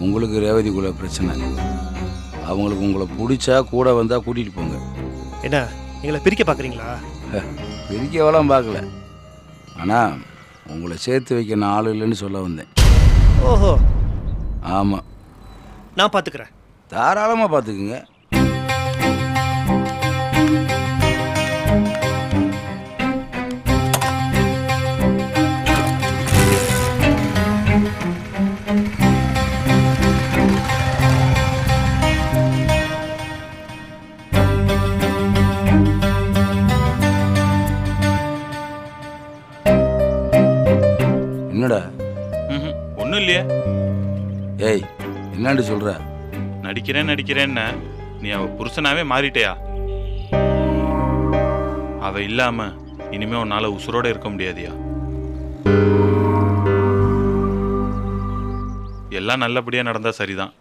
உங்களுக்கு ரேவதிக்குள்ள பிரச்சனை. அவங்களுக்கு உங்களை பிடிச்சா கூட வந்தால் கூட்டிகிட்டு போங்க. என்ன எங்களை பிரிக்க பார்க்குறீங்களா? பிரிக்கவெல்லாம் பார்க்கல. ஆனால் உங்களை சேர்த்து வைக்க நான் ஆள் இல்லைன்னு சொல்ல வந்தேன். ஓஹோ, ஆமாம், நான் பார்த்துக்கிறேன். தாராளமாக பார்த்துக்குங்க. என்னடா? ஒன்றும் இல்லையே. ஏய், என்னான்னு சொல்கிற? நடிக்கிறேன்னு நீ அவ புருஷனாவே மாறிட்டேயா? அவ இல்லாம இனிமே உன்னால உசுரோட இருக்க முடியாதியா? எல்லாம் நல்லபடியா நடந்தா சரிதான்.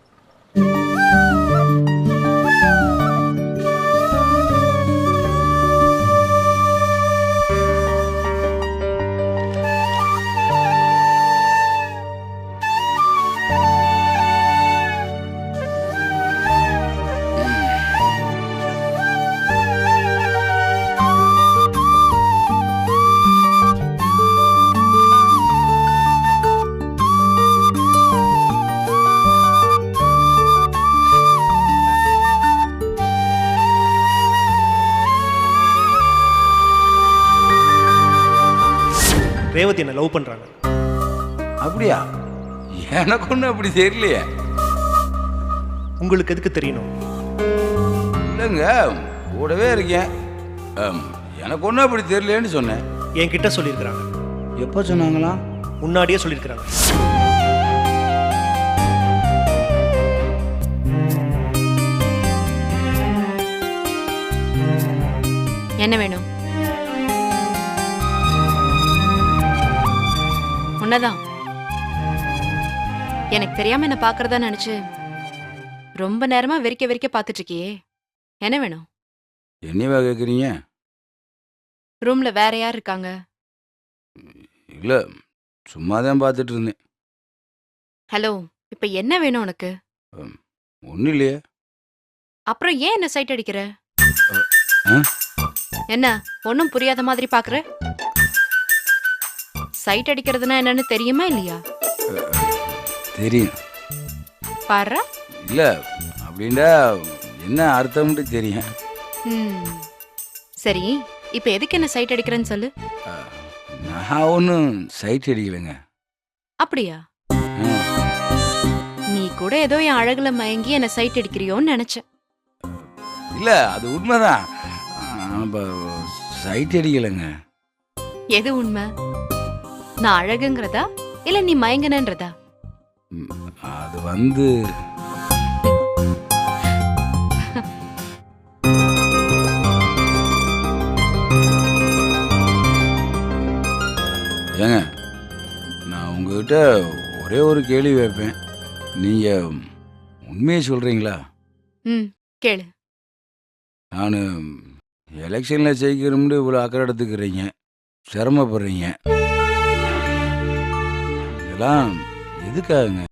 ரேவதி என்ன லவ் பண்ணுறாங்க. அப்படியா? எனக்கு ஒன்றும் அப்படி தெரியலையே. உங்களுக்கு எதுக்கு தெரியணும்? இல்லைங்க, கூடவே இருக்கேன். எனக்கு ஒன்றும் அப்படி தெரியலேன்னு சொன்னேன். என்கிட்ட சொல்லியிருக்கிறாங்க. எப்போ சொன்னாங்களா? முன்னாடியே சொல்லியிருக்கிறாங்க. என்ன வேணும்? உன்னதான் எனக்கு தெரியாம என்ன பாக்குறதா நினைச்சு ரொம்ப நேரமா வெறிக்க பாத்துட்டு இருக்கியே. என்ன வேணும்? என்னவா கேட்குறீங்க? ரூம்ல வேற யார் இருக்காங்க? இல்லை, சும்மா தான் பார்த்துட்டு இருந்தேன். ஹலோ, இப்ப என்ன வேணும் உனக்கு? ஒன்றும் இல்லையே. அப்புறம் ஏன் என்ன சைட் அடிக்கிற? ஆ? என்ன ஒன்னும் புரியாத மாதிரி பாக்குற? சைட் அடிக்கிறதுனா என்னன்னு தெரியுமா இல்லையா? தெரியும். பாரு. இல்லை அப்படின்னா என்ன அர்த்தம்னு தெரியும். சரி, இப்ப எதுக்கு என்ன சைட் அடிக்கிறேன்னு சொல்லு. நான் ஒன்றும் சைட் அடிக்கலைங்க. அப்படியா? நீ கூட ஏதோ என் அழகுல மயங்கி என்ன சைட் அடிக்கிறியோன்னு நினைச்சேன். இல்லை, அது உண்மைதான். சைட் அடிக்கலைங்க. எது உண்மை? நான் அழகுங்கிறதா இல்ல நீ மயங்கனன்றதா? அது வந்து ஏங்க, நான் உங்ககிட்ட ஒரே ஒரு கேள்வி வைப்பேன். நீங்க உண்மையை சொல்றீங்களா? கேளு. நான் எலெக்ஷனில் ஜெயிக்கிறோம்னு இவ்வளோ அக்கறை எடுத்துக்கிறீங்க, சிரமப்படுறீங்க. இதெல்லாம் எதுக்காகுங்க?